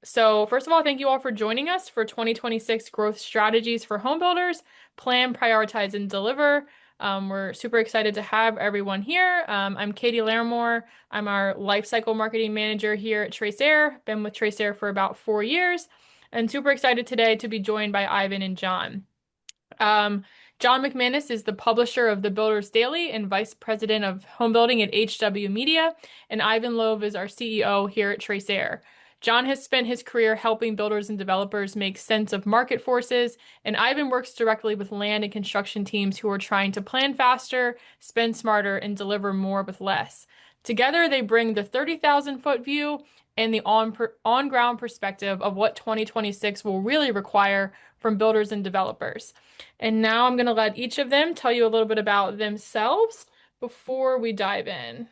So first of all, thank you all for joining us for 2026 Growth Strategies for Homebuilders, Plan, Prioritize, and Deliver. We're super excited to have everyone here. I'm Katie Larimore. I'm our Lifecycle Marketing Manager here at TraceAir. Been with TraceAir for about 4 years, and super excited today to be joined by Ivan and John. Um, John McManus is the publisher of the Builders Daily and Vice President of Homebuilding at HW Media, and Ivan Lvov is our CEO here at TraceAir. John has spent his career helping builders and developers make sense of market forces, and Ivan works directly with land and construction teams who are trying to plan faster, spend smarter, and deliver more with less. Together, they bring the 30,000-foot view and the on-ground perspective of what 2026 will really require from builders and developers. And now I'm going to let each of them tell you a little bit about themselves before we dive in.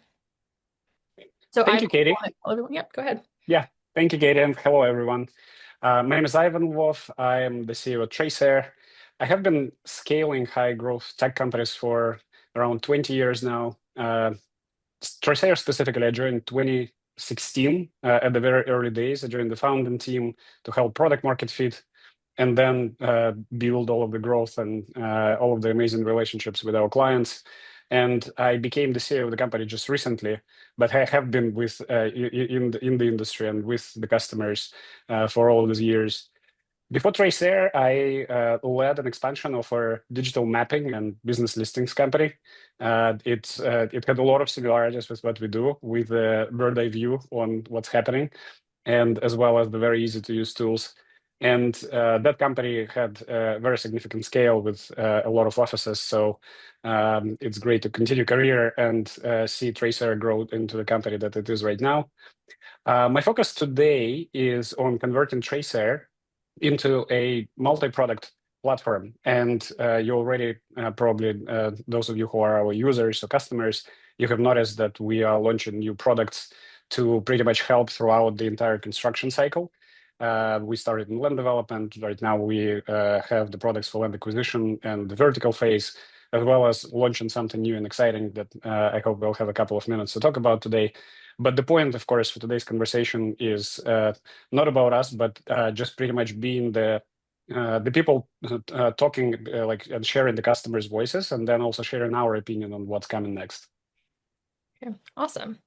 So Thank Ivan, you, Katie. tell everyone. Yep, go ahead. Yeah, thank you, Katie, and hello, everyone. My name is Ivan Lvov. I am the CEO of TraceAir. I have been scaling high-growth tech companies for around 20 years now. TraceAir specifically, I joined 2016 at the very early days. I joined the founding team to help product market fit and then build all of the growth and all of the amazing relationships with our clients. And I became the CEO of the company just recently, but I have been with in the industry and with the customers for all these years. Before TraceAir, I led an expansion of our digital mapping and business listings company. It had a lot of similarities with what we do, with a bird eye view on what's happening, and as well as the very easy to use tools. And that company had a very significant scale with a lot of offices. So it's great to continue career and see TraceAir grow into the company that it is right now. My focus today is on converting TraceAir into a multi-product platform. And you already probably, those of you who are our users or customers, you have noticed that we are launching new products to pretty much help throughout the entire construction cycle. We started in land development. Right now, we have the products for land acquisition and the vertical phase, as well as launching something new and exciting that I hope we'll have a couple of minutes to talk about today. But the point, of course, for today's conversation is not about us, but just pretty much being the people talking and sharing the customers' voices, and then also sharing our opinion on what's coming next. Okay, awesome.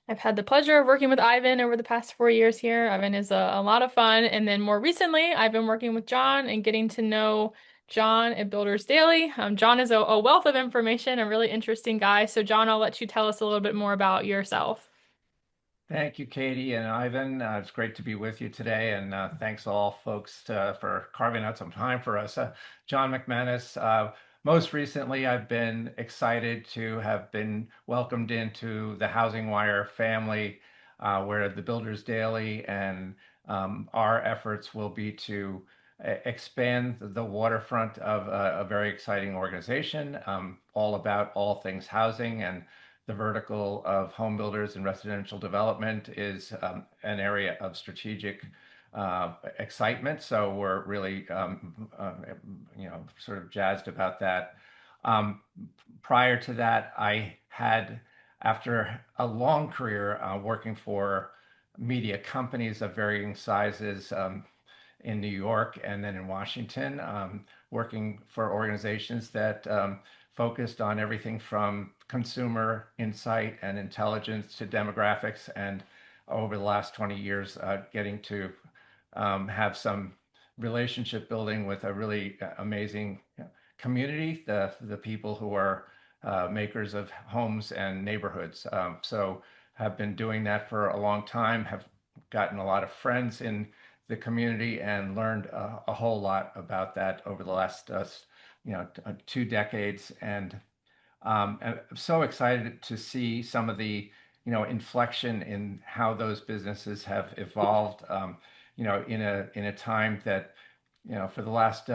I've had the pleasure of working with Ivan over the past 4 years here. Ivan is a lot of fun. And then more recently, I've been working with John and getting to know John at Builders Daily. John is a wealth of information, a really interesting guy. So John, I'll let you tell us a little bit more about yourself. Thank you, Katie and Ivan. It's great to be with you today, and thanks all folks for carving out some time for us. John McManus. Most recently, I've been excited to have been welcomed into the Housing Wire family, where the Builders Daily and our efforts will be to expand the waterfront of a very exciting organization, all about all things housing, and the vertical of home builders and residential development is an area of strategic excitement. So we're really, sort of jazzed about that. Prior to that, I had, after a long career working for media companies of varying sizes in New York and then in Washington, working for organizations that focused on everything from consumer insight and intelligence to demographics, and over the last 20 years, getting to have some relationship building with a really amazing community, the people who are makers of homes and neighborhoods. So have been doing that for a long time, have gotten a lot of friends in the community and learned a whole lot about that over the last 2 decades. And I'm so excited to see some of the inflection in how those businesses have evolved. In a time that for the last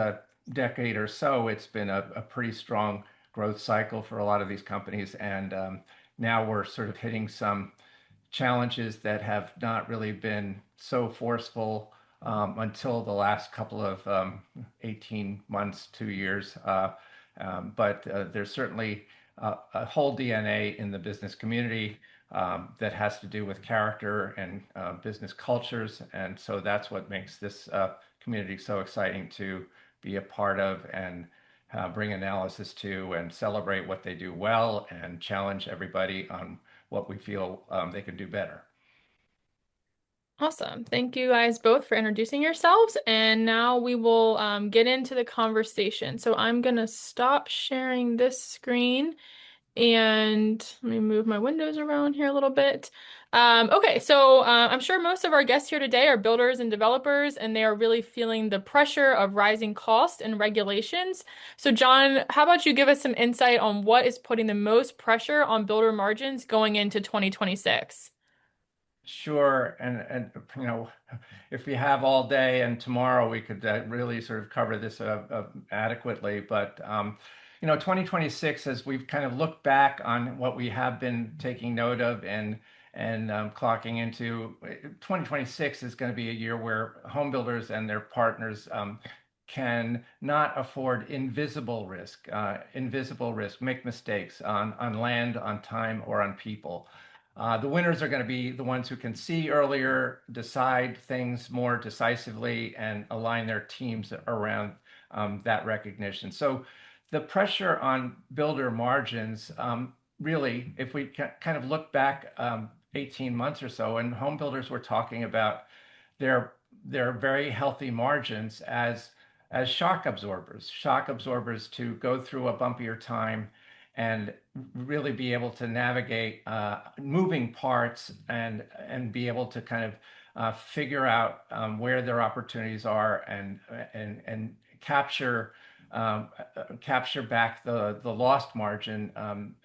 decade or so, it's been a pretty strong growth cycle for a lot of these companies, and now we're sort of hitting some challenges that have not really been so forceful until the last couple of 18 months, 2 years. But there's certainly a whole DNA in the business community that has to do with character and business cultures. And so that's what makes this community so exciting to be a part of and bring analysis to and celebrate what they do well and challenge everybody on what we feel they can do better. Awesome. Thank you guys both for introducing yourselves. And now we will get into the conversation. So I'm going to stop sharing this screen and let me move my windows around here a little bit. Okay, so I'm sure most of our guests here today are builders and developers, and they are really feeling the pressure of rising costs and regulations. So, John, how about you give us some insight on what is putting the most pressure on builder margins going into 2026? Sure, and if we have all day and tomorrow, we could really sort of cover this adequately. But 2026, as we've kind of looked back on what we have been taking note of and clocking into, 2026 is going to be a year where home builders and their partners can not afford invisible risk, make mistakes on land, on time, or on people. The winners are going to be the ones who can see earlier, decide things more decisively, and align their teams around that recognition. So the pressure on builder margins, really, if we kind of look back 18 months or so, and home builders were talking about their very healthy margins as shock absorbers to go through a bumpier time and really be able to navigate moving parts and be able to kind of figure out where their opportunities are and capture back the lost margin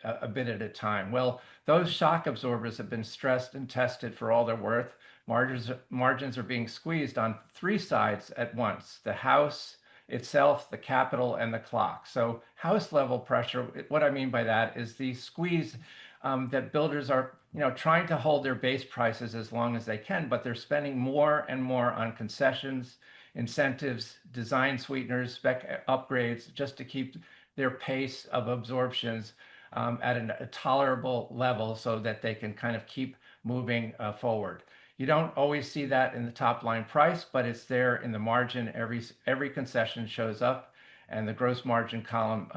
a bit at a time. Well, those shock absorbers have been stressed and tested for all they're worth. Margins are being squeezed on three sides at once: the house itself, the capital, and the clock. So house level pressure, what I mean by that is the squeeze that builders are trying to hold their base prices as long as they can, but they're spending more and more on concessions, incentives, design sweeteners, spec upgrades, just to keep their pace of absorptions at a tolerable level so that they can kind of keep moving forward. You don't always see that in the top line price, but it's there in the margin. Every concession shows up, and the gross margin column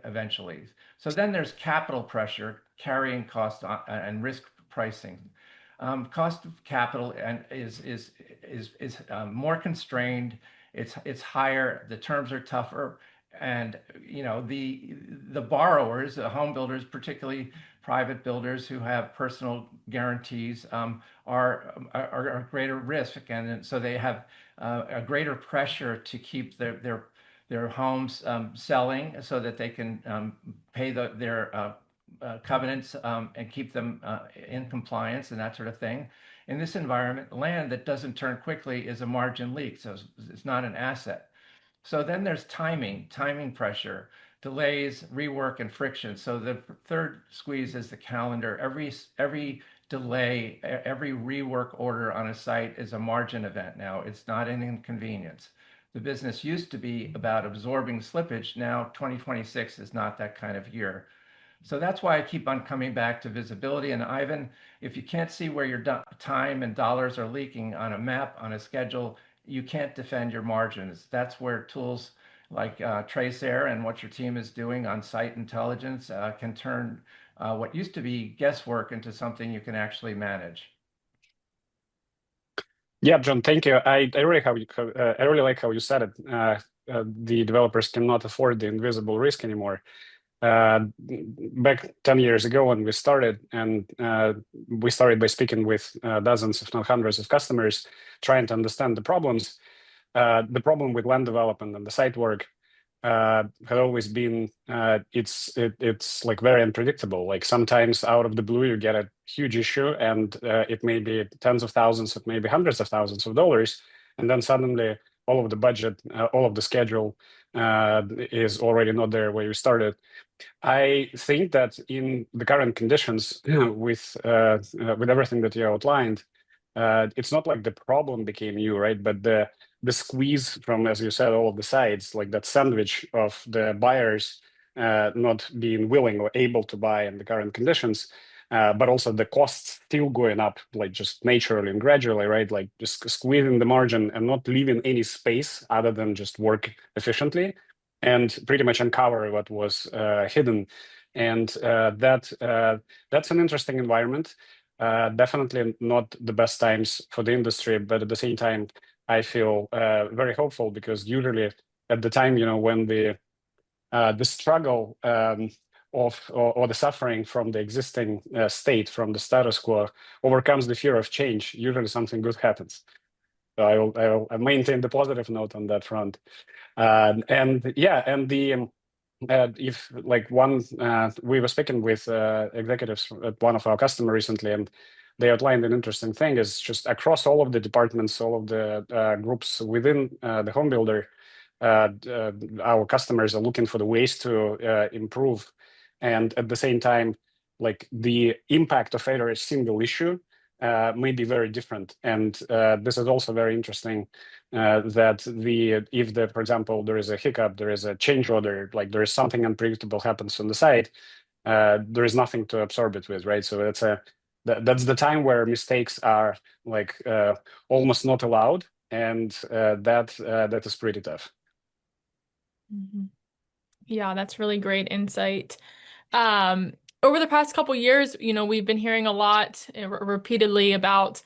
eventually. So then there's capital pressure, carrying cost and risk pricing. Cost of capital is more constrained. It's higher. The terms are tougher, and the borrowers, the home builders, particularly private builders who have personal guarantees, are a greater risk, and so they have a greater pressure to keep their homes selling so that they can pay their covenants and keep them in compliance and that sort of thing. In this environment, land that doesn't turn quickly is a margin leak, so it's not an asset. So then there's timing pressure, delays, rework, and friction. So the third squeeze is the calendar. Every delay, every rework order on a site is a margin event now. It's not an inconvenience. The business used to be about absorbing slippage. Now 2026 is not that kind of year. So that's why I keep on coming back to visibility. And Ivan, if you can't see where your time and dollars are leaking on a map, on a schedule, you can't defend your margins. That's where tools like TraceAir and what your team is doing on site intelligence can turn what used to be guesswork into something you can actually manage. Yeah, John, thank you. I really like how you said it. The developers cannot afford the invisible risk anymore. Back 10 years ago when we started, and we started by speaking with dozens, if not hundreds of customers, trying to understand the problems. The problem with land development and the site work had always been it's like very unpredictable. Like sometimes out of the blue you get a huge issue, and it may be tens of thousands, it may be hundreds of thousands of dollars, and then suddenly all of the budget, all of the schedule is already not there where you started. I think that in the current conditions, with everything that you outlined, it's not like the problem became new, right? But the squeeze from, as you said, all of the sides, like that sandwich of the buyers not being willing or able to buy in the current conditions, but also the costs still going up, like just naturally and gradually, right? Like just squeezing the margin and not leaving any space other than just work efficiently and pretty much uncover what was hidden. And that's an interesting environment. Definitely not the best times for the industry, but at the same time, I feel very hopeful because usually at the time, when the struggle or the suffering from the existing state, from the status quo, overcomes the fear of change, usually something good happens. So I will maintain the positive note on that front. And yeah, and if like we were speaking with executives at one of our customers recently, and they outlined an interesting thing is just across all of the departments, all of the groups within the home builder, our customers are looking for the ways to improve, and at the same time, like the impact of either a single issue may be very different. And this is also very interesting that if for example, there is a hiccup, there is a change order, like there is something unpredictable happens on the side, there is nothing to absorb it with, right? So that's the time where mistakes are like almost not allowed, and that is pretty tough. Mhm. Yeah, that's really great insight. Over the past couple years, we've been hearing a lot repeatedly about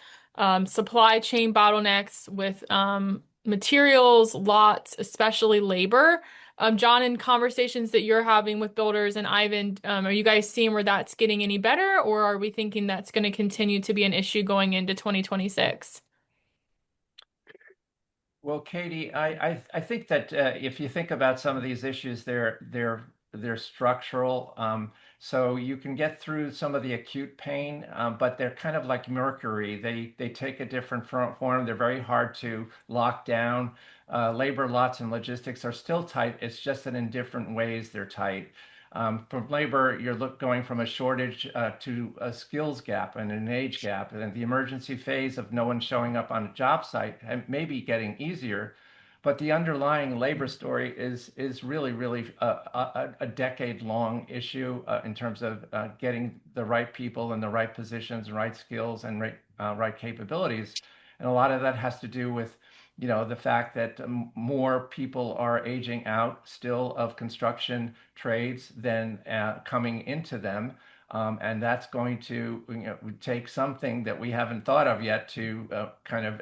supply chain bottlenecks with materials, lots, especially labor. John, in conversations that you're having with builders and Ivan, are you guys seeing where that's getting any better, or are we thinking that's going to continue to be an issue going into 2026? Well, Katie, I think that if you think about some of these issues, they're structural. So you can get through some of the acute pain, but they're kind of like mercury. They take a different form. They're very hard to lock down. Labor lots and logistics are still tight. It's just that in different ways they're tight. From labor, you're going from a shortage to a skills gap and an age gap, and the emergency phase of no one showing up on a job site may be getting easier, but the underlying labor story is really a decade-long issue in terms of getting the right people in the right positions, right skills, and right capabilities, and a lot of that has to do with the fact that more people are aging out still of construction trades than coming into them. And that's going to take something that we haven't thought of yet to kind of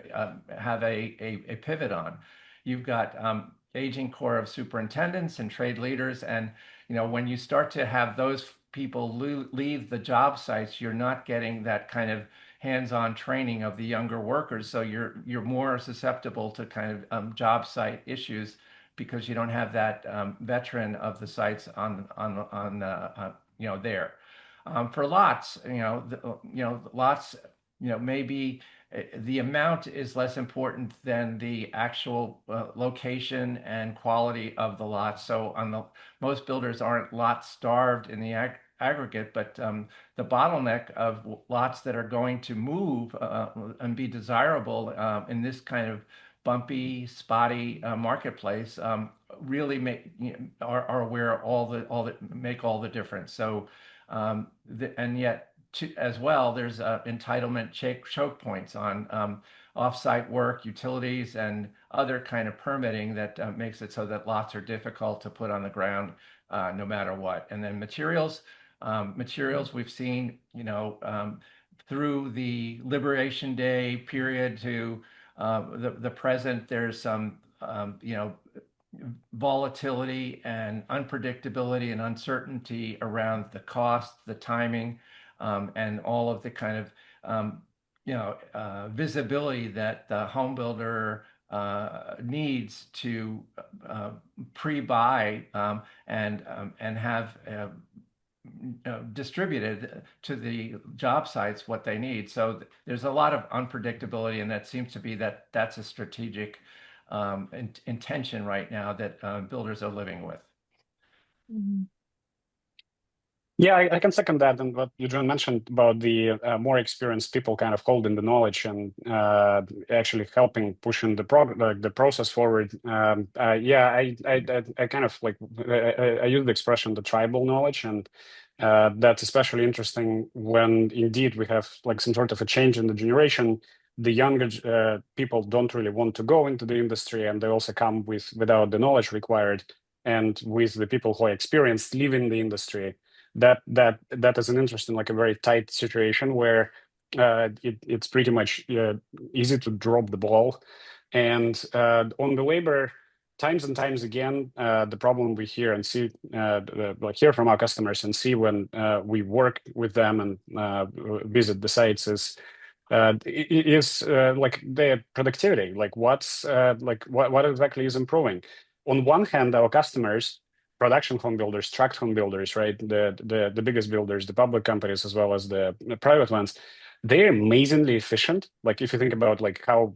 have a pivot on. You've got aging core of superintendents and trade leaders, and when you start to have those people leave the job sites, you're not getting that kind of hands-on training of the younger workers, so you're more susceptible to kind of job site issues because you don't have that veteran of the sites on there. For lots, lots, maybe the amount is less important than the actual location and quality of the lots. So most builders aren't lot starved in the aggregate, but the bottleneck of lots that are going to move and be desirable in this kind of bumpy, spotty marketplace really are where all that make all the difference. So and yet as well, there's entitlement choke points on off-site work, utilities, and other kind of permitting that makes it so that lots are difficult to put on the ground no matter what. And then materials we've seen, through the Liberation Day period to the present, there's some, volatility and unpredictability and uncertainty around the cost, the timing, and all of the kind of visibility that the home builder needs to pre-buy and have distributed to the job sites what they need. So there's a lot of unpredictability, and that seems to be that's a strategic intention right now that builders are living with. Mhm. Yeah, I can second that. And what Eugene mentioned about the more experienced people kind of holding the knowledge and actually helping pushing the process forward. Yeah, I kind of like I use the expression the tribal knowledge, and That's especially interesting when indeed we have like some sort of a change in the generation. The younger people don't really want to go into the industry, and they also come without the knowledge required. And with the people who are experienced leaving the industry, that is an interesting, like a very tight situation where it's pretty much easy to drop the ball. And on the labor, times and times again, the problem we hear and see, like hear from our customers and see when we work with them and visit the sites is like their productivity. Like what exactly is improving? On one hand, our customers, production home builders, tract home builders, right? The biggest builders, the public companies as well as the private ones, they're amazingly efficient. Like if you think about like how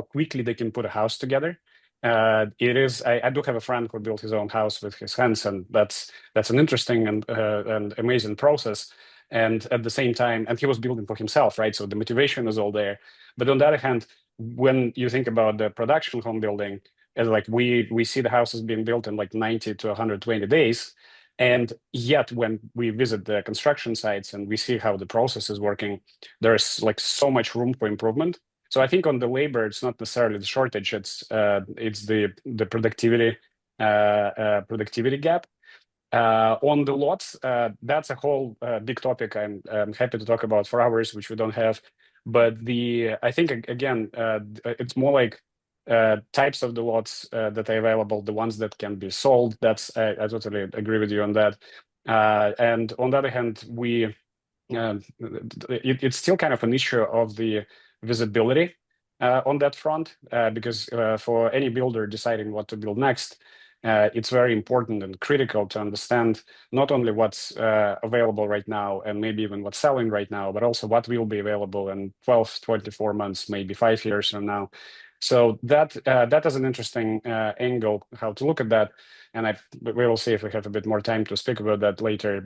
quickly they can put a house together. It is. I do have a friend who built his own house with his hands, and that's an interesting and amazing process. And at the same time, and he was building for himself, right? So the motivation is all there. But on the other hand, when you think about the production home building, as like we see the houses being built in like 90 to 120 days. And yet when we visit the construction sites and we see how the process is working, there's like so much room for improvement. So I think on the labor, it's not necessarily the shortage; it's the productivity gap. On the lots, that's a whole big topic. I'm happy to talk about for hours, which we don't have. But I think again, it's more like types of the lots that are available, the ones that can be sold. I totally agree with you on that. And on the other hand, it's still kind of an issue of the visibility on that front, because for any builder deciding what to build next, it's very important and critical to understand not only what's available right now and maybe even what's selling right now, but also what will be available in 12, 24 months, maybe 5 years from now. So that is an interesting angle how to look at that, and we will see if we have a bit more time to speak about that later.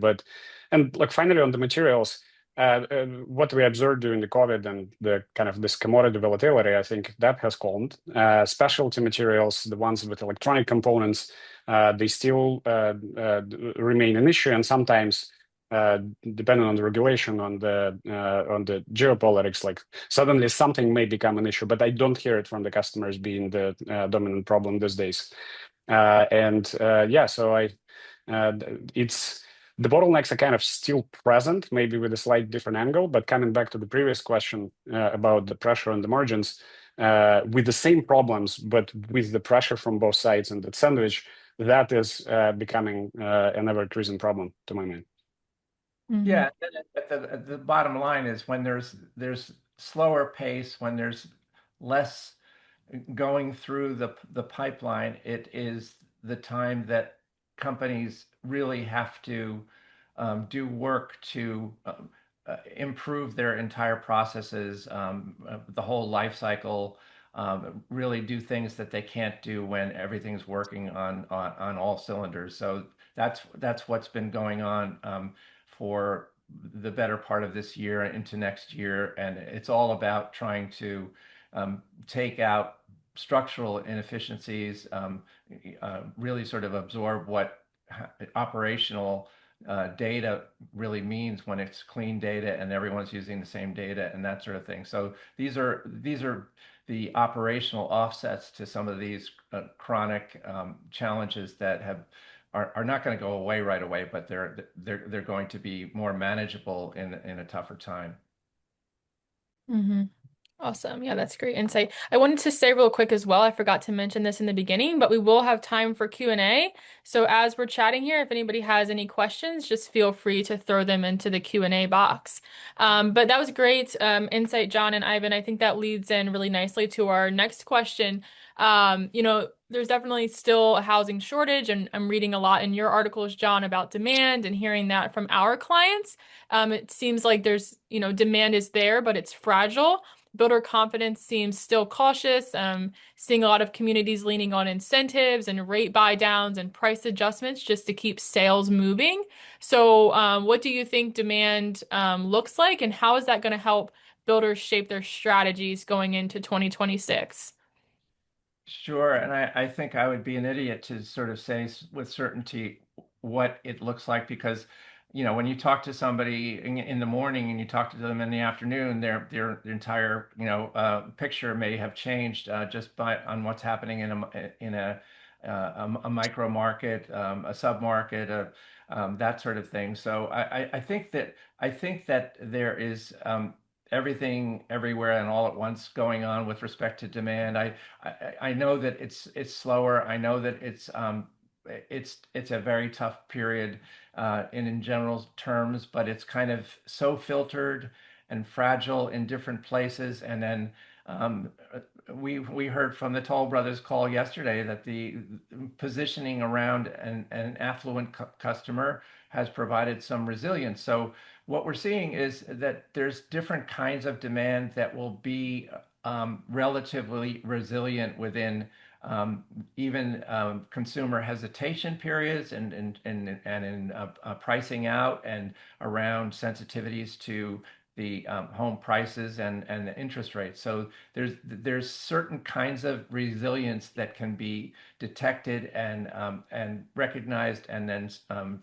And like finally on the materials, what we observed during the COVID and the kind of this commodity volatility, I think that has calmed. Specialty materials, the ones with electronic components, they still remain an issue, and sometimes, depending on the regulation, on the geopolitics, like suddenly something may become an issue. But I don't hear it from the customers being the dominant problem these days. So it's the bottlenecks are kind of still present, maybe with a slight different angle. But coming back to the previous question about the pressure on the margins, with the same problems, but with the pressure from both sides and that sandwich, that is becoming an ever-increasing problem to my mind. Yeah, the bottom line is when there's slower pace, when there's less going through the pipeline, it is the time that companies really have to do work to improve their entire processes, the whole life cycle, really do things that they can't do when everything's working on all cylinders. So that's what's been going on for the better part of this year into next year, and it's all about trying to take out structural inefficiencies, really sort of absorb what operational data really means when it's clean data and everyone's using the same data and that sort of thing. So these are the operational offsets to some of these chronic challenges that are not going to go away right away, but they're going to be more manageable in a tougher time. Mm-hmm. Awesome. Yeah, that's great insight. I wanted to say real quick as well, I forgot to mention this in the beginning, but we will have time for Q&A. So as we're chatting here, if anybody has any questions, just feel free to throw them into the Q&A box. But that was great insight, John and Ivan. I think that leads in really nicely to our next question. There's definitely still a housing shortage, and I'm reading a lot in your articles, John, about demand and hearing that from our clients. It seems like demand is there, but it's fragile. Builder confidence seems still cautious. Seeing a lot of communities leaning on incentives and rate buy downs and price adjustments just to keep sales moving. So, what do you think demand looks like, and how is that going to help builders shape their strategies going into 2026? Sure, and I think I would be an idiot to sort of say with certainty what it looks like, because when you talk to somebody in the morning and you talk to them in the afternoon, their entire picture may have changed just by on what's happening in a micro market, a sub market, that sort of thing. So I think that there is everything everywhere and all at once going on with respect to demand. I know that it's slower. I know that it's a very tough period in general terms, but it's kind of so filtered and fragile in different places. And then um, we heard from the Toll Brothers call yesterday that the positioning around an affluent customer has provided some resilience. So what we're seeing is that there's different kinds of demand that will be relatively resilient within even consumer hesitation periods and in pricing out and around sensitivities to the home prices and the interest rates. So there's certain kinds of resilience that can be detected and recognized and then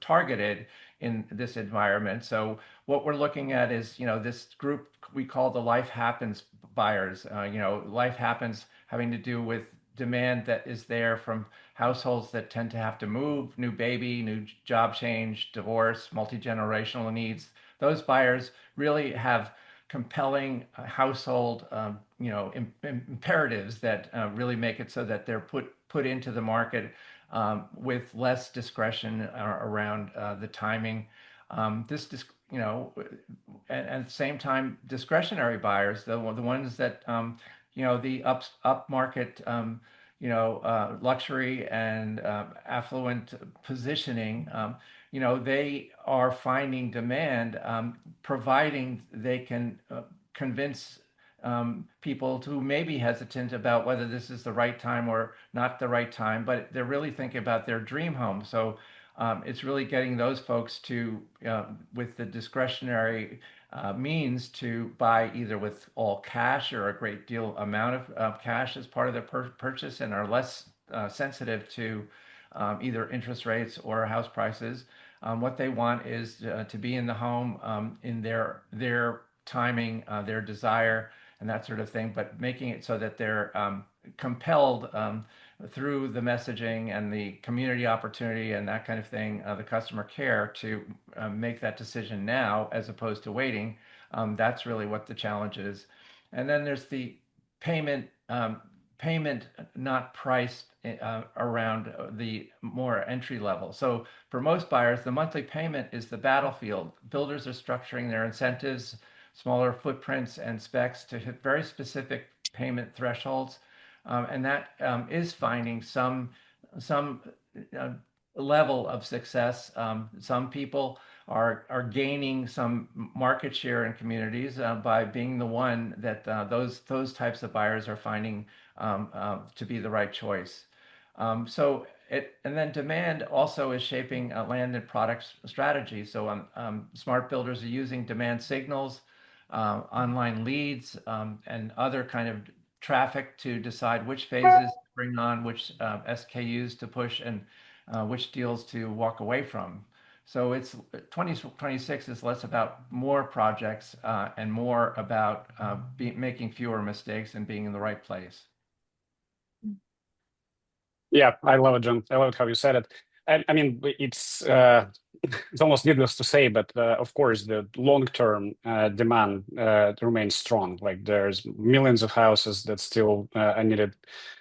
targeted in this environment. So what we're looking at is, this group we call the life happens buyers. Life happens having to do with demand that is there from households that tend to have to move, new baby, new job change, divorce, multi-generational needs. Those buyers really have compelling household, imperatives that really make it so that they're put into the market with less discretion around the timing. This, and at the same time, discretionary buyers, the ones that the up market, luxury and affluent positioning, they are finding demand, providing they can convince people who may be hesitant about whether this is the right time or not the right time, but they're really thinking about their dream home. So it's really getting those folks to, with the discretionary means, to buy either with all cash or a great deal amount of cash as part of their purchase and are less sensitive to either interest rates or house prices. What they want is to be in the home in their timing, their desire, and that sort of thing, but making it so that they're compelled through the messaging and the community opportunity and that kind of thing, the customer care, to make that decision now as opposed to waiting. That's really what the challenge is. And then there's the payment, payment not priced around the more entry level. So for most buyers, the monthly payment is the battlefield. Builders are structuring their incentives, smaller footprints and specs to hit very specific payment thresholds, and that is finding some uh, level of success. Some people are gaining some market share in communities by being the one that those types of buyers are finding to be the right choice. And then demand also is shaping land and product strategy. So smart builders are using demand signals, online leads, and other kind of traffic to decide which phases to bring on, which SKUs to push, and which deals to walk away from. So it's 2026 is less about more projects and more about making fewer mistakes and being in the right place. Yeah, I love it, John. I love it how you said it. And I mean, it's it's almost needless to say, but of course, the long-term demand remains strong. Like there's millions of houses that still are needed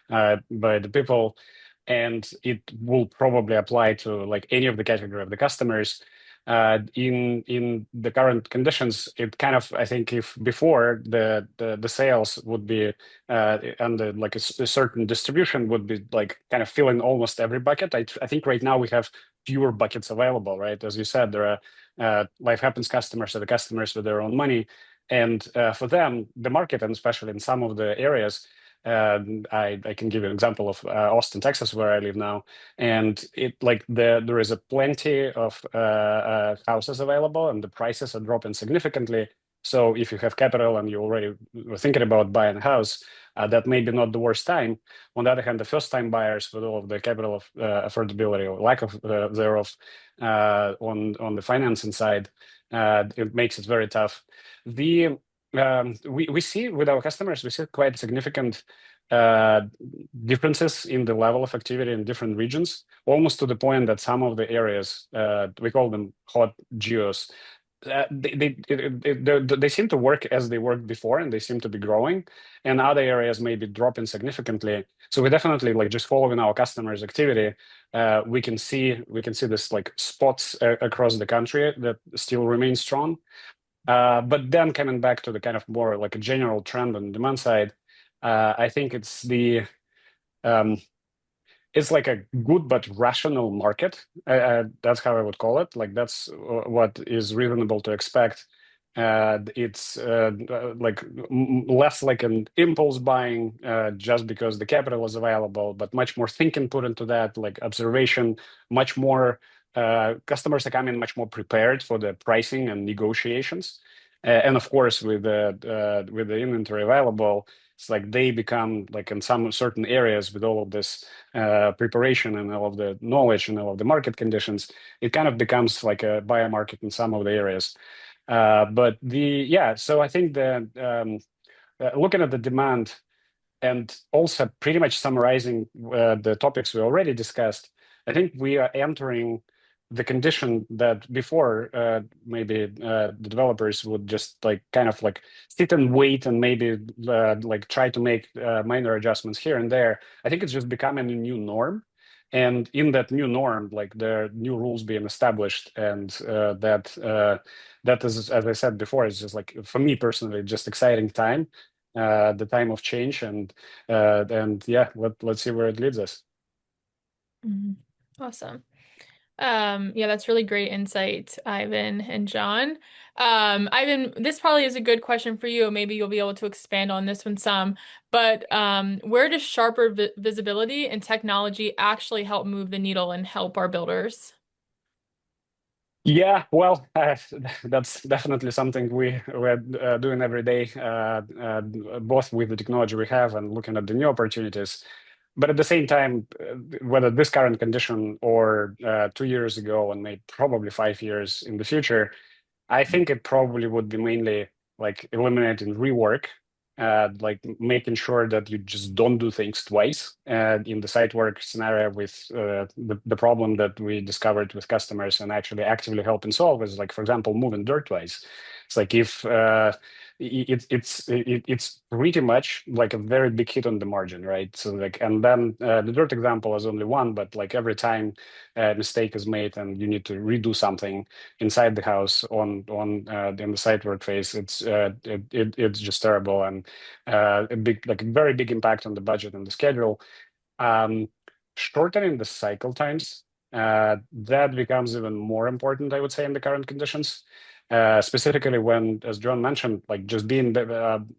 by the people, and it will probably apply to like any of the category of the customers. In the current conditions, it kind of, I think, if before the sales would be and like a certain distribution would be like kind of filling almost every bucket. I think right now we have fewer buckets available, right? As you said, there are life happens customers, are the customers with their own money, and for them, the market, and especially in some of the areas. I can give you an example of Austin, Texas, where I live now, and it like there is a plenty of houses available, and the prices are dropping significantly. So if you have capital and you already were thinking about buying a house, that may be not the worst time. On the other hand, the first-time buyers with all of the capital of affordability or lack of thereof on the financing side, it makes it very tough. We see with our customers, we see quite significant differences in the level of activity in different regions, almost to the point that some of the areas, we call them hot geos, they seem to work as they worked before, and they seem to be growing, and other areas may be dropping significantly. So we definitely like just following our customers' activity. We can see this like spots across the country that still remain strong. But then coming back to the kind of more like a general trend on the demand side, I think um, it's like a good but rational market. That's how I would call it. Like that's what is reasonable to expect. It's like less like an impulse buying just because the capital is available, but much more thinking put into that, like observation, much more customers are coming much more prepared for the pricing and negotiations. And of course, with the inventory available, it's like they become like in some certain areas with all of this preparation and all of the knowledge and all of the market conditions, it kind of becomes like a buyer market in some of the areas. So I think that looking at the demand and also pretty much summarizing the topics we already discussed, I think we are entering the condition that before maybe the developers would just like kind of like sit and wait and maybe like try to make minor adjustments here and there. I think it's just becoming a new norm. And in that new norm, like there are new rules being established, and that is, as I said before, it's just like for me personally, just exciting time, the time of change, and yeah, let's see where it leads us. Mhm. Awesome. Yeah, that's really great insight, Ivan and John. Ivan, this probably is a good question for you. Maybe you'll be able to expand on this one some. But where does sharper visibility and technology actually help move the needle and help our builders? Yeah, well, that's definitely something we're doing every day, both with the technology we have and looking at the new opportunities. But at the same time, whether this current condition or 2 years ago and maybe probably 5 years in the future, I think it probably would be mainly like eliminating rework, like making sure that you just don't do things twice. In the site work scenario with the problem that we discovered with customers and actually actively helping solve is like, for example, moving dirt twice. It's like if it's pretty much like a very big hit on the margin, right? So like, and then the dirt example is only one, but like every time a mistake is made and you need to redo something inside the house in the site work phase, it's just terrible and a big like very big impact on the budget and the schedule. Um, Shortening the cycle times, that becomes even more important, I would say, in the current conditions. Specifically when, as John mentioned, like just being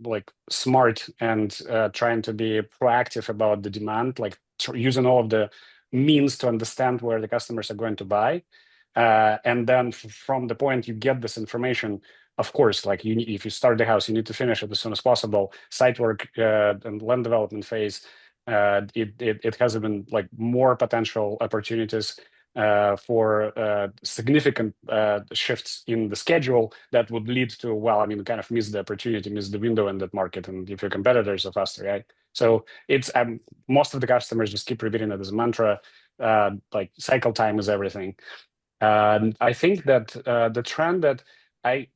like smart and trying to be proactive about the demand, like using all of the means to understand where the customers are going to buy. And then from the point you get this information, of course, like if you start the house, you need to finish it as soon as possible. Site work and land development phase, it has even like more potential opportunities for significant shifts in the schedule that would lead to, well, I mean, kind of miss the opportunity, miss the window in that market, and if your competitors are faster, right? So it's most of the customers just keep repeating it as a mantra, like cycle time is everything. I think that the trend that I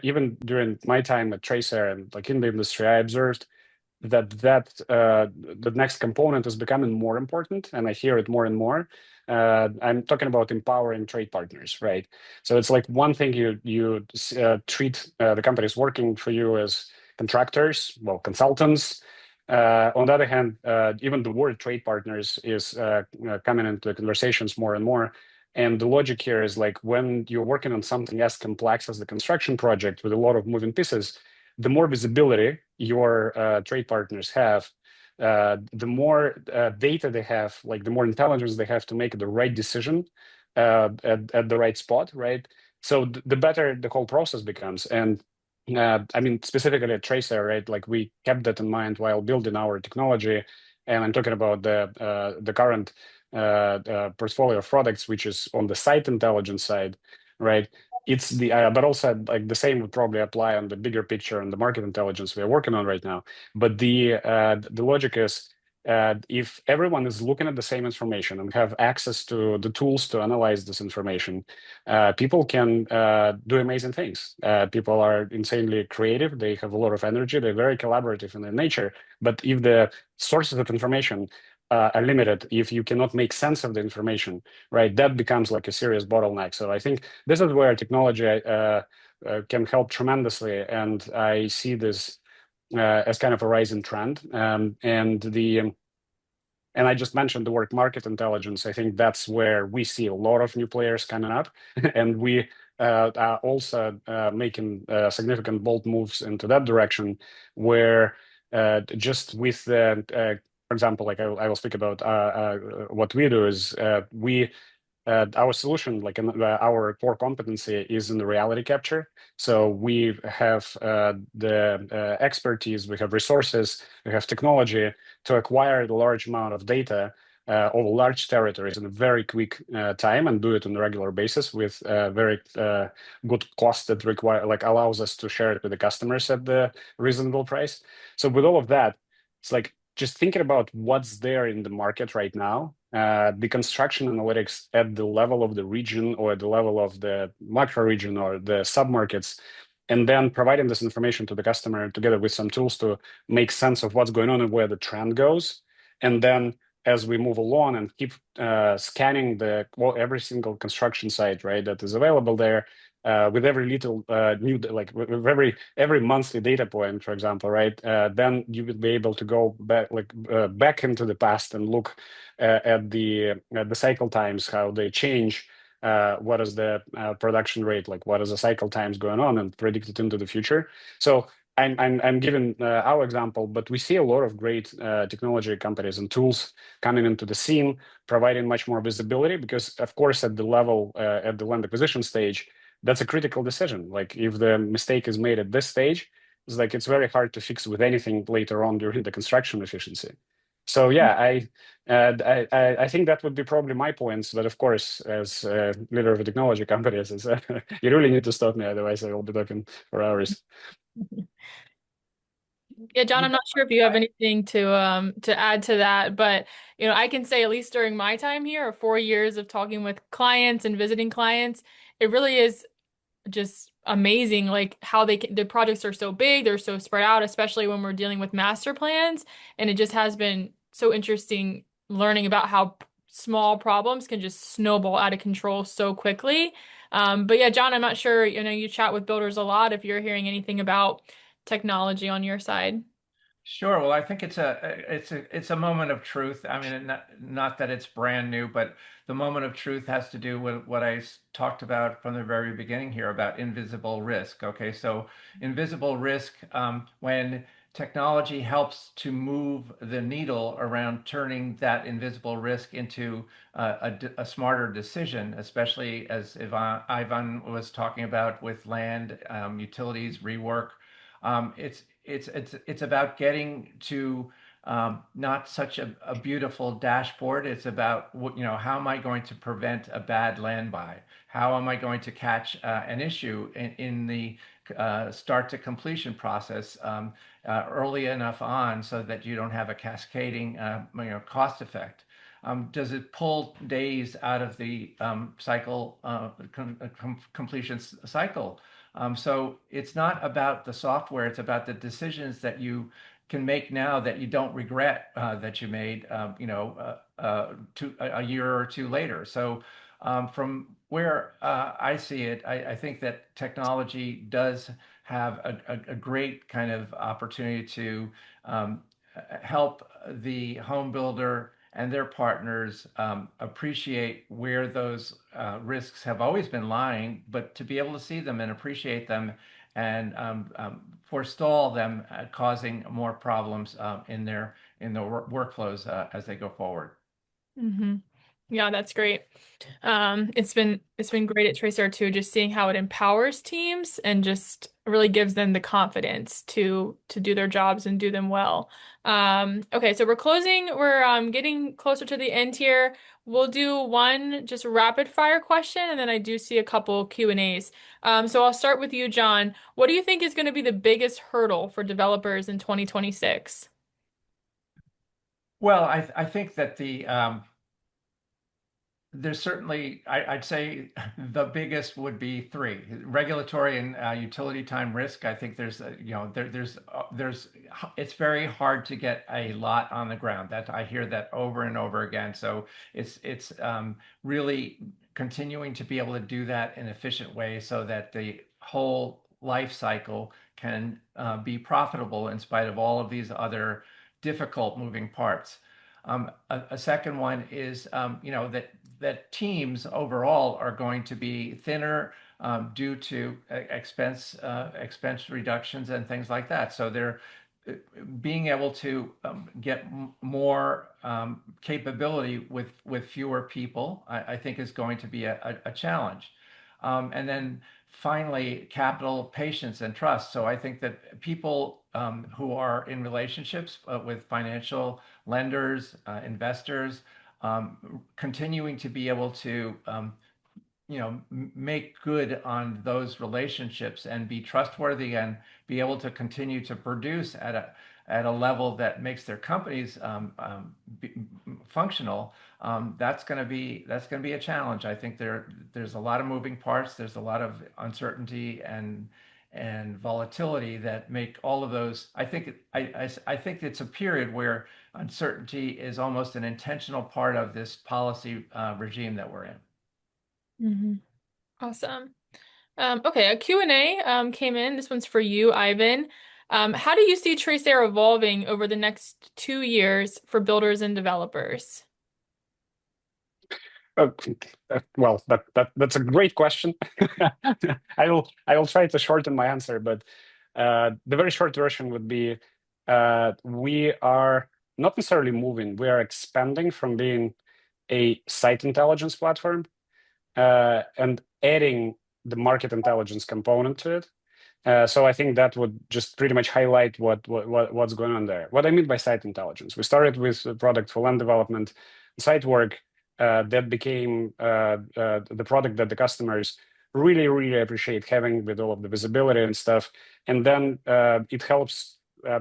even during my time at TraceAir and like in the industry, I observed that the next component is becoming more important, and I hear it more and more. I'm talking about empowering trade partners, right? So it's like one thing you treat the companies working for you as contractors, well, consultants. On the other hand, even the word trade partners is coming into conversations more and more. And the logic here is like when you're working on something as complex as the construction project with a lot of moving pieces, the more visibility your trade partners have, the more data they have, like the more intelligence they have to make the right decision at the right spot, right? So the better the whole process becomes. And I mean, specifically at TraceAir, right? Like we kept that in mind while building our technology, and I'm talking about the current portfolio of products, which is on the site intelligence side, right? It's the but also like the same would probably apply on the bigger picture and the market intelligence we are working on right now. But the logic is. If everyone is looking at the same information and have access to the tools to analyze this information, people can do amazing things. People are insanely creative. They have a lot of energy. They're very collaborative in their nature. But if the sources of information are limited, if you cannot make sense of the information, right, that becomes like a serious bottleneck. So I think this is where technology can help tremendously. And I see this as kind of a rising trend. And I just mentioned the word market intelligence. I think that's where we see a lot of new players coming up, and we are also making significant bold moves into that direction. Where just with the, for example, like I will speak about what we do is we our solution, like our core competency, is in the reality capture. So we have the expertise, we have resources, we have technology to acquire the large amount of data over large territories in a very quick time and do it on a regular basis with very good cost that allows us to share it with the customers at the reasonable price. So with all of that, it's like just thinking about what's there in the market right now, the construction analytics at the level of the region or at the level of the macro region or the submarkets, and then providing this information to the customer together with some tools to make sense of what's going on and where the trend goes. And then as we move along and keep scanning every single construction site, right, that is available there, with every little new, like with every monthly data point, for example, right, then you would be able to go back, back into the past and look at the cycle times, how they change, what is the production rate, like what is the cycle times going on, and predict it into the future. So I'm giving our example, but we see a lot of great technology companies and tools coming into the scene, providing much more visibility, because of course at the level at the land acquisition stage, that's a critical decision. Like if the mistake is made at this stage, it's very hard to fix with anything later on during the construction efficiency. So yeah, I think that would be probably my points. But of course, as leader of a technology company, you really need to stop me, otherwise I will be talking for hours. Yeah, John, I'm not sure if you have anything to add to that, but I can say at least during my time here, or 4 years of talking with clients and visiting clients, it really is just amazing, like how the projects are so big, they're so spread out, especially when we're dealing with master plans. And it just has been so interesting learning about how small problems can just snowball out of control so quickly. But yeah, John, I'm not sure, you chat with builders a lot, if you're hearing anything about technology on your side. Sure. Well, I think it's a moment of truth. I mean, not that it's brand new, but the moment of truth has to do with what I talked about from the very beginning here about invisible risk. Okay, so invisible risk, when technology helps to move the needle around turning that invisible risk into a smarter decision, especially as Ivan was talking about with land, utilities, rework. It's about getting to not such a beautiful dashboard. It's about how am I going to prevent a bad land buy? How am I going to catch an issue in the start to completion process early enough on so that you don't have a cascading cost effect? Does it pull days out of the cycle completion cycle? So it's not about the software, it's about the decisions that you can make now that you don't regret that you made, a year or two later. So from where I see it, I think that technology does have a great kind of opportunity to help the home builder and their partners appreciate where those risks have always been lying, but to be able to see them and appreciate them and forestall them causing more problems in their workflows as they go forward. Hmm. Yeah, that's great. It's been great at TraceAir too, just seeing how it empowers teams and just really gives them the confidence to do their jobs and do them well. Okay, so we're closing. We're getting closer to the end here. We'll do one just rapid fire question, and then I do see a couple Q&As. So I'll start with you, John. What do you think is going to be the biggest hurdle for developers in 2026? Well, I think that there's certainly, I'd say the biggest would be three: regulatory and utility time risk. I think it's very hard to get a lot on the ground. That I hear that over and over again. So it's really continuing to be able to do that in an efficient way so that the whole life cycle can be profitable in spite of all of these other difficult moving parts. A second one is, that teams overall are going to be thinner due to expense reductions and things like that. So they're being able to get more capability with fewer people, I think is going to be a challenge. And then finally, capital, patience, and trust. So I think that people who are in relationships with financial lenders, investors, continuing to be able to make good on those relationships and be trustworthy and be able to continue to produce at a level that makes their companies functional. That's going to be a challenge. I think there's a lot of moving parts. There's a lot of uncertainty and volatility that make all of those. I think it's a period where uncertainty is almost an intentional part of this policy regime that we're in. Mhm. Awesome. Okay, a Q&A came in. This one's for you, Ivan. How do you see TraceAir evolving over the next 2 years for builders and developers? Uh, well, that's a great question. I will try to shorten my answer, but the very short version would be we are not necessarily moving. We are expanding from being a site intelligence platform and adding the market intelligence component to it. So I think that would just pretty much highlight what's going on there. What I mean by site intelligence, we started with a product for land development, site work, that became the product that the customers really, really appreciate having with all of the visibility and stuff. And then it helps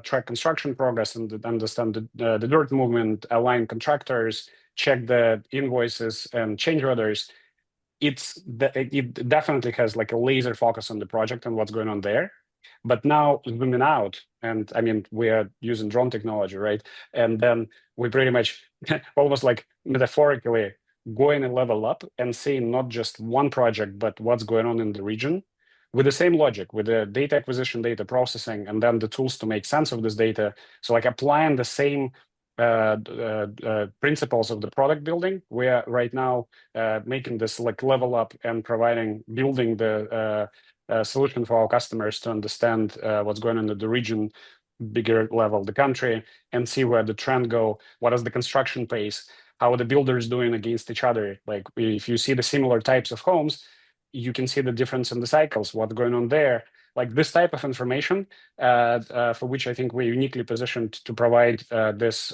track construction progress and understand the dirt movement, align contractors, check the invoices and change orders. It definitely has like a laser focus on the project and what's going on there. But now zooming out, and I mean, we are using drone technology, right? And then we pretty much almost like metaphorically going a level up and seeing not just one project, but what's going on in the region with the same logic, with the data acquisition, data processing, and then the tools to make sense of this data. So like applying the same principles of the product building. We are right now making this like level up and building the solution for our customers to understand what's going on in the region, bigger level, the country, and see where the trend go. What is the construction pace? How are the builders doing against each other? Like if you see the similar types of homes, you can see the difference in the cycles, what's going on there. Like this type of information, for which I think we're uniquely positioned to provide this.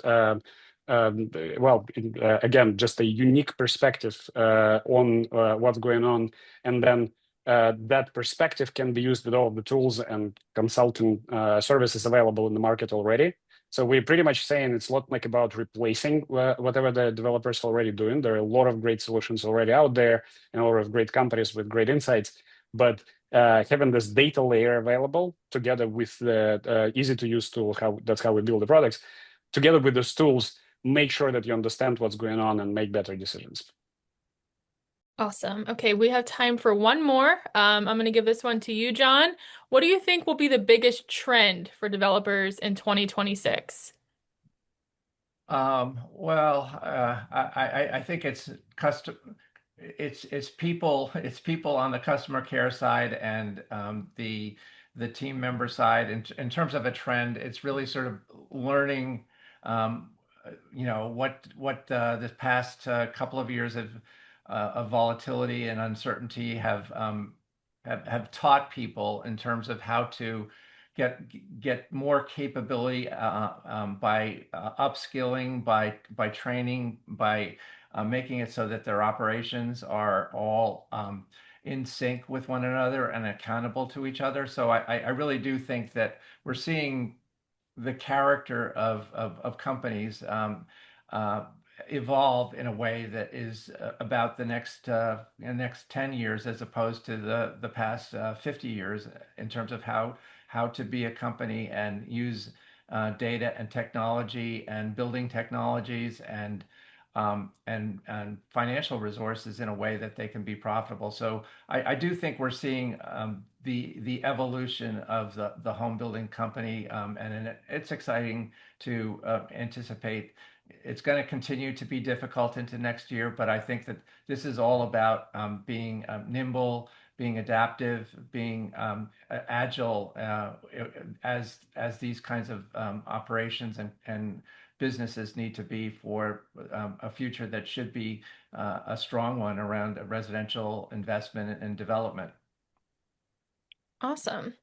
Again, just a unique perspective on what's going on, and then that perspective can be used with all of the tools and consulting services available in the market already. So we're pretty much saying it's not like about replacing whatever the developers are already doing. There are a lot of great solutions already out there and a lot of great companies with great insights. But having this data layer available together with the easy to use tool, that's how we build the products, together with those tools, make sure that you understand what's going on and make better decisions. Awesome. Okay, we have time for one more. I'm going to give this one to you, John. What do you think will be the biggest trend for developers in 2026? I think it's people on the customer care side and the team member side. In terms of a trend, it's really sort of learning what this past couple of years of volatility and uncertainty have taught people in terms of how to get more capability by upskilling, by training, by making it so that their operations are all in sync with one another and accountable to each other. So I really do think that we're seeing the character of companies uh, evolve in a way that is about the next 10 years as opposed to the past 50 years in terms of how to be a company and use data and technology and building technologies and financial resources in a way that they can be profitable. So I do think we're seeing the evolution of the home building company, and it's exciting to anticipate. It's going to continue to be difficult into next year, but I think that this is all about being nimble, being adaptive, being agile as these kinds of operations and businesses need to be for a future that should be a strong one around residential investment and development. Awesome.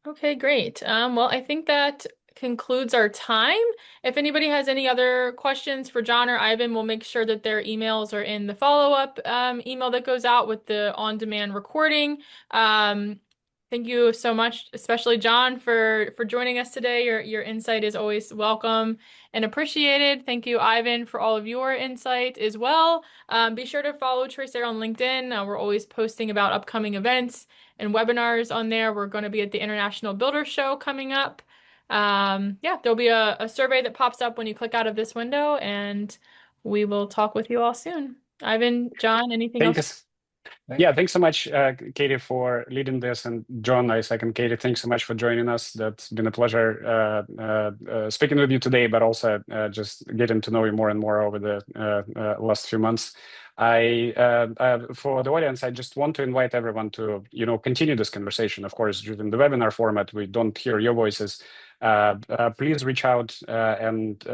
Okay, great. Well, I think that concludes our time. If anybody has any other questions for John or Ivan, we'll make sure that their emails are in the follow-up email that goes out with the on-demand recording. Thank you so much, especially John, for joining us today. Your insight is always welcome and appreciated. Thank you, Ivan, for all of your insight as well. Be sure to follow TraceAir on LinkedIn. We're always posting about upcoming events and webinars on there. We're going to be at the International Builder Show coming up. Yeah, there'll be a survey that pops up when you click out of this window, and we will talk with you all soon. Ivan, John, anything else? Thanks. Yeah, thanks so much, Katie, for leading this. And John, I second Katie. Thanks so much for joining us. That's been a pleasure speaking with you today, but also just getting to know you more and more over the last few months. For the audience, I just want to invite everyone to, continue this conversation. Of course, during the webinar format, we don't hear your voices. Please reach out and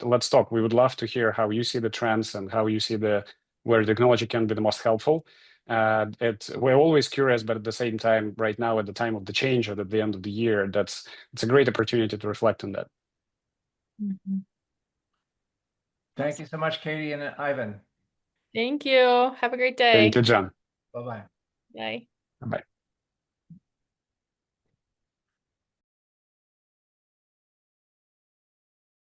let's talk. We would love to hear how you see the trends and how you see where technology can be the most helpful. We're always curious, but at the same time, right now, at the time of the change or at the end of the year, it's a great opportunity to reflect on that. Mm-hmm. Thank you so much, Katie and Ivan. Thank you. Have a great day. Thank you, John. Bye-bye. Bye. Bye.